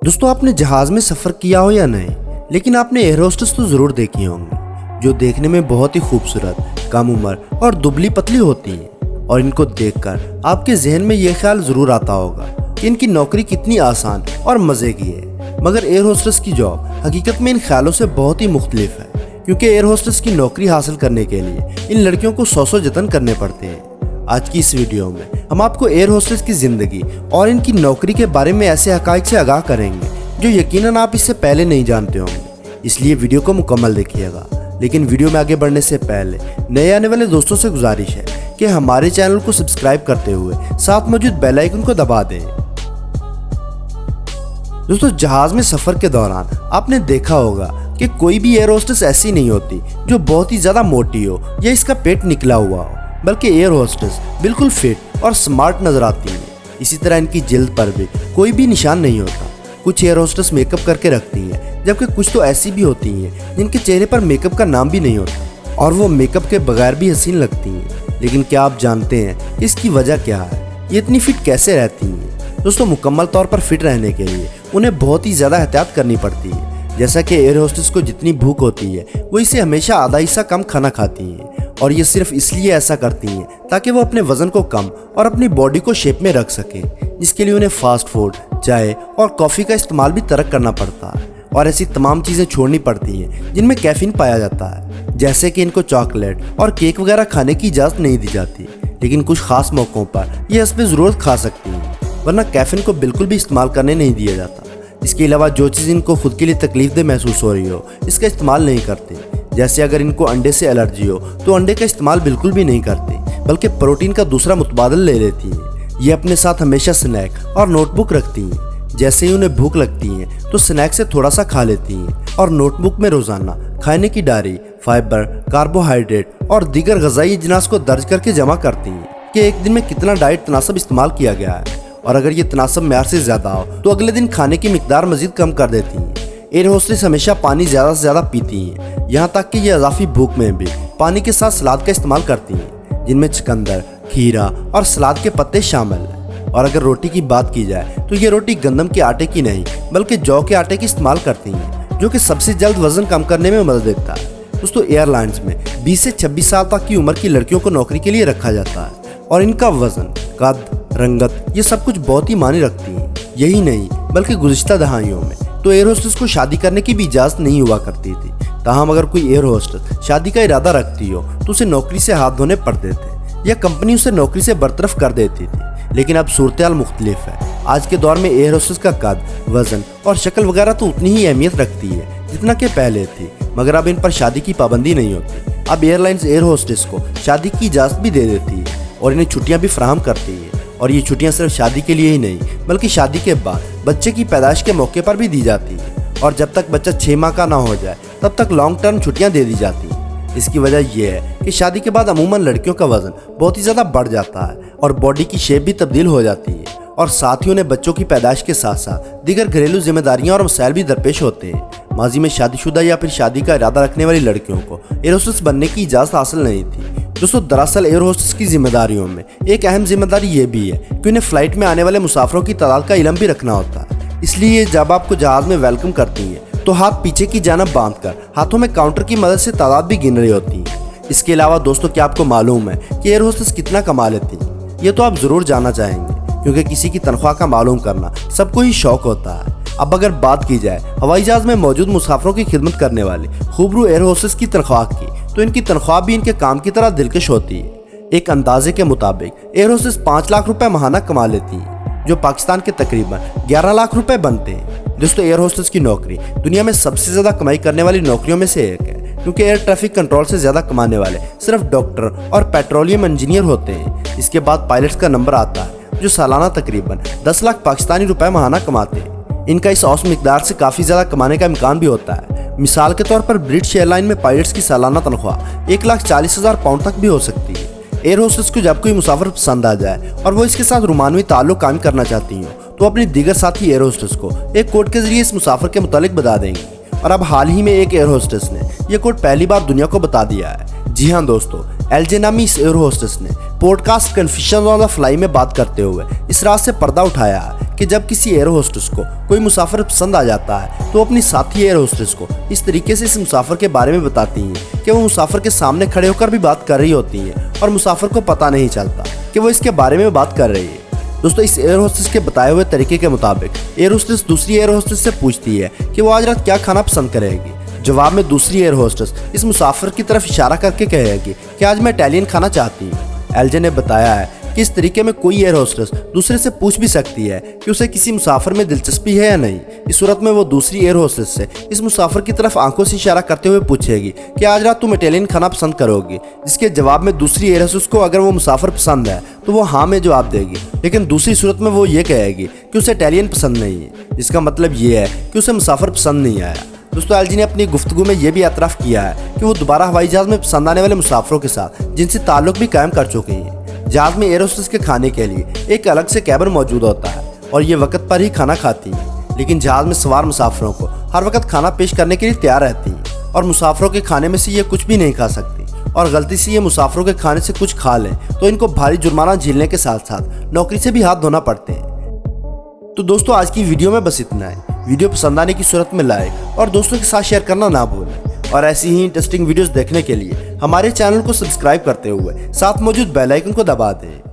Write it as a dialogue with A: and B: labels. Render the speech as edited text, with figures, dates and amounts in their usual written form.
A: दोस्तों, आपने जहाज में सफर किया हो या नहीं, लेकिन आपने एयर होस्टेस तो जरूर देखी होंगी, जो देखने में बहुत ही खूबसूरत, कम उम्र और दुबली पतली होती हैं। और इनको देखकर आपके जहन में ये ख्याल जरूर आता होगा कि इनकी नौकरी कितनी आसान और मजे की है। मगर एयर होस्टेस की जॉब हकीकत में इन ख्यालों से बहुत ही मुख्तलिफ है, क्योंकि एयर होस्टेस की नौकरी हासिल करने के लिए इन लड़कियों को सौ जतन करने पड़ते हैं। आज की इस वीडियो में हम आपको एयर होस्टेस की जिंदगी और इनकी नौकरी के बारे में ऐसे हकाइक से आगाह करेंगे जो यकीनन आप इससे पहले नहीं जानते होंगे, इसलिए वीडियो को मुकम्मल देखिएगा। लेकिन वीडियो में आगे बढ़ने से पहले नए आने वाले दोस्तों से गुजारिश है कि हमारे चैनल को सब्सक्राइब करते हुए साथ मौजूद बेल आइकन को दबा दें। दोस्तों, जहाज में सफर के दौरान आपने देखा होगा कि कोई भी एयर होस्टेस ऐसी नहीं होती जो बहुत ही ज्यादा मोटी हो या इसका पेट निकला हुआ हो, बल्कि एयर होस्टेस बिल्कुल फिट और स्मार्ट नजर आती है। इसी तरह इनकी जिल्द पर भी कोई भी निशान नहीं होता। कुछ एयर होस्टेस मेकअप करके रखती हैं, जबकि कुछ तो ऐसी भी होती हैं जिनके चेहरे पर मेकअप का नाम भी नहीं होता और वो मेकअप के बगैर भी हसीन लगती हैं। लेकिन क्या आप जानते हैं इसकी वजह क्या है? ये इतनी फिट कैसे रहती हैं? दोस्तों, मुकम्मल तौर पर फिट रहने के लिए उन्हें बहुत ही ज़्यादा एहतियात करनी पड़ती है। जैसा कि एयर होस्टेस को जितनी भूख होती है, वो इसे हमेशा आधा हिस्सा कम खाना खाती हैं, और ये सिर्फ इसलिए ऐसा करती हैं ताकि वो अपने वजन को कम और अपनी बॉडी को शेप में रख सकें, जिसके लिए उन्हें फास्ट फूड, चाय और कॉफ़ी का इस्तेमाल भी तर्क करना पड़ता है और ऐसी तमाम चीज़ें छोड़नी पड़ती हैं जिनमें कैफीन पाया जाता है। जैसे कि इनको चॉकलेट और केक वगैरह खाने की इजाज़त नहीं दी जाती, लेकिन कुछ खास मौक़ों पर ये हस्ब ज़रूरत खा सकती हैं, वरना कैफीन को बिल्कुल भी इस्तेमाल करने नहीं दिया जाता। इसके अलावा जो चीज़ इनको खुद के लिए तकलीफदेह महसूस हो रही हो, इसका इस्तेमाल नहीं करते। जैसे अगर इनको अंडे से एलर्जी हो तो अंडे का इस्तेमाल बिल्कुल भी नहीं करती, बल्कि प्रोटीन का दूसरा मुतबादल ले लेती हैं। ये अपने साथ हमेशा स्नैक और नोटबुक रखती हैं। जैसे ही उन्हें भूख लगती है तो स्नैक से थोड़ा सा खा लेती हैं और नोटबुक में रोज़ाना खाने की डायरी, फाइबर, कार्बोहाइड्रेट और दीगर ग़िज़ाई अजनास को दर्ज करके जमा करती हैं कि एक दिन में कितना डाइट तनासब इस्तेमाल किया गया है, और अगर ये तनासब मेयार से ज़्यादा हो तो अगले दिन खाने की मिकदार मज़ीद कम कर देती हैं। एयर होस्टेस हमेशा पानी ज़्यादा से ज़्यादा पीती हैं, यहाँ तक कि ये इजाफी भूख में भी पानी के साथ सलाद का इस्तेमाल करती हैं, जिनमें चुकंदर, खीरा और सलाद के पत्ते शामिल हैं। और अगर रोटी की बात की जाए तो ये रोटी गंदम के आटे की नहीं बल्कि जौ के आटे की इस्तेमाल करती हैं, जो कि सबसे जल्द वजन कम करने में मदद देता है। दोस्तों, एयरलाइंस में 20 से 26 साल तक की उम्र की लड़कियों को नौकरी के लिए रखा जाता है और इनका वजन, कद, रंगत ये सब कुछ बहुत ही मायने रखती हैं। यही नहीं बल्कि गुज़िश्ता दहाइयों में तो एयर होस्टेस को शादी करने की भी इजाज़त नहीं हुआ करती थी। ताहम अगर कोई एयर होस्टेस शादी का इरादा रखती हो तो उसे नौकरी से हाथ धोने पड़ते थे या कंपनी उसे नौकरी से बरतरफ कर देती थी। लेकिन अब सूरत हाल मुख्तलिफ है। आज के दौर में एयर होस्टेस का कद, वजन और शक्ल वगैरह तो उतनी ही अहमियत रखती है जितना कि पहले थी, मगर अब इन पर शादी की पाबंदी नहीं होती। अब एयरलाइंस एयर होस्टेस को शादी की इजाज़त भी दे देती है और इन्हें छुट्टियाँ भी फराहम करती है। और ये छुट्टियाँ सिर्फ शादी के लिए ही नहीं बल्कि शादी के बाद बच्चे की पैदाइश के मौके पर भी दी जाती है, और जब तक बच्चा 6 माह का ना हो जाए तब तक लॉन्ग टर्म छुट्टियाँ दे दी जाती हैं। इसकी वजह यह है कि शादी के बाद अमूमन लड़कियों का वजन बहुत ही ज़्यादा बढ़ जाता है और बॉडी की शेप भी तब्दील हो जाती है, और साथ ही उन्हें बच्चों की पैदाइश के साथ साथ दीगर घरेलू जिम्मेदारियां और मसाइल भी दरपेश होते हैं। माजी में शादीशुदा या फिर शादी का इरादा रखने वाली लड़कियों को एयर होस्टेस बनने की इजाज़त हासिल नहीं थी। दोस्तों, दरअसल एयर होस्टेस की जिम्मेदारियों में एक अहम जिम्मेदारी ये भी है कि उन्हें फ्लाइट में आने वाले मुसाफिरों की तादाद का इल्म भी रखना होता है। इसलिए जब आपको जहाज़ में वेलकम करती हैं तो हाथ पीछे की जानब बांधकर हाथों में काउंटर की मदद से तादाद भी गिन रही होती है। इसके अलावा दोस्तों, क्या आपको मालूम है कि एयर होस्टेस कितना कमा लेती है? ये तो आप ज़रूर जानना चाहेंगे, क्योंकि किसी की तनख्वाह का मालूम करना सबको ही शौक होता है। अब अगर बात की जाए हवाई जहाज में मौजूद मुसाफिरों की खिदमत करने वाले खूबरू एयर होस्टेस की तनख्वाह की, तो इनकी तनख्वाह भी इनके काम की तरह दिलकश होती है। एक अंदाजे के मुताबिक एयर होस्टेस 5 लाख रुपए माहाना कमा लेती हैं, जो पाकिस्तान के तकरीबन 11 लाख रुपए बनते हैं। दोस्तों, एयर होस्टेस की नौकरी दुनिया में सबसे ज़्यादा कमाई करने वाली नौकरियों में से एक है, क्योंकि एयर ट्रैफिक कंट्रोल से ज़्यादा कमाने वाले सिर्फ डॉक्टर और पेट्रोलियम इंजीनियर होते हैं। इसके बाद पायलट्स का नंबर आता है, जो सालाना तकरीबन 10 लाख पाकिस्तानी रुपए माहाना कमाते हैं। इनका इस औसत मिकदार से काफ़ी ज़्यादा कमाने का इम्कान भी होता है। मिसाल के तौर पर ब्रिटिश एयरलाइन में पायलट्स की सालाना तनख्वाह 1,40,000 पाउंड तक भी हो सकती है। एयर होस्टेस को जब कोई मुसाफिर पसंद आ जाए और वो इसके साथ रुमानवी ताल्लुक कायम करना चाहती हो तो अपनी दीगर साथी एयर होस्टेस को एक कोड के जरिए इस मुसाफिर के मुतालिक बता देंगी। और अब हाल ही में एक एयर होस्टेस ने यह कोड पहली बार दुनिया को बता दिया है। जी हाँ दोस्तों, एलजे नामी इस एयर होस्टेस ने podcast confusion on the fly में बात करते हुए इस रात से पर्दा उठाया है कि जब किसी एयर होस्टेस को कोई मुसाफिर पसंद आ जाता है तो अपनी साथी एयर होस्टेस को इस तरीके से इस मुसाफिर के बारे में बताती हैं कि वो मुसाफिर के सामने खड़े होकर भी बात कर रही होती हैं और मुसाफिर को पता नहीं चलता कि वो इसके बारे में बात कर रही है। दोस्तों, इस एयर होस्टेस के बताए हुए तरीके के मुताबिक एयर होस्टेस दूसरी एयर होस्टेस से पूछती है कि वो आज रात क्या खाना पसंद करेगी। जवाब में दूसरी एयर होस्टेस इस मुसाफिर की तरफ इशारा करके कहेगी कि आज मैं इटालियन खाना चाहती हूँ। एलजे ने बताया है कि इस तरीके में कोई एयर होस्टेस दूसरे से पूछ भी सकती है कि उसे किसी मुसाफिर में दिलचस्पी है या नहीं। इस सूरत में वो दूसरी एयर होस्टेस से इस मुसाफिर की तरफ आंखों से इशारा करते हुए पूछेगी कि आज रात तुम इटालियन खाना पसंद करोगी, जिसके जवाब में दूसरी एयर होस्टेस को अगर वो मुसाफिर पसंद है तो वो हाँ में जवाब देगी, लेकिन दूसरी सूरत में वो ये कहेगी कि उसे इटालियन पसंद नहीं है, जिसका मतलब ये है कि उसे मुसाफिर पसंद नहीं आया। दोस्तों, एलजी ने अपनी गुफ्तगू में ये भी एतराफ़ किया है कि वो दोबारा हवाई जहाज़ में पसंद आने वाले मुसाफिरों के साथ जिनसे ताल्लुक भी कायम कर चुके हैं। जहाज में एयर होस्टेस के खाने के लिए एक अलग से कैबिन मौजूद होता है और ये वक्त पर ही खाना खाती हैं, लेकिन जहाज में सवार मुसाफिरों को हर वक्त खाना पेश करने के लिए तैयार रहती हैं और मुसाफिरों के खाने में से ये कुछ भी नहीं खा सकती और गलती से ये मुसाफिरों के खाने से कुछ खा लें तो इनको भारी जुर्माना झेलने के साथ साथ नौकरी से भी हाथ धोना पड़ते हैं। तो दोस्तों, आज की वीडियो में बस इतना है। वीडियो पसंद आने की सूरत में लाइक और दोस्तों के साथ शेयर करना ना भूलें और ऐसी ही इंटरेस्टिंग वीडियोस देखने के लिए हमारे चैनल को सब्सक्राइब करते हुए साथ मौजूद बेल आइकन को दबा दें।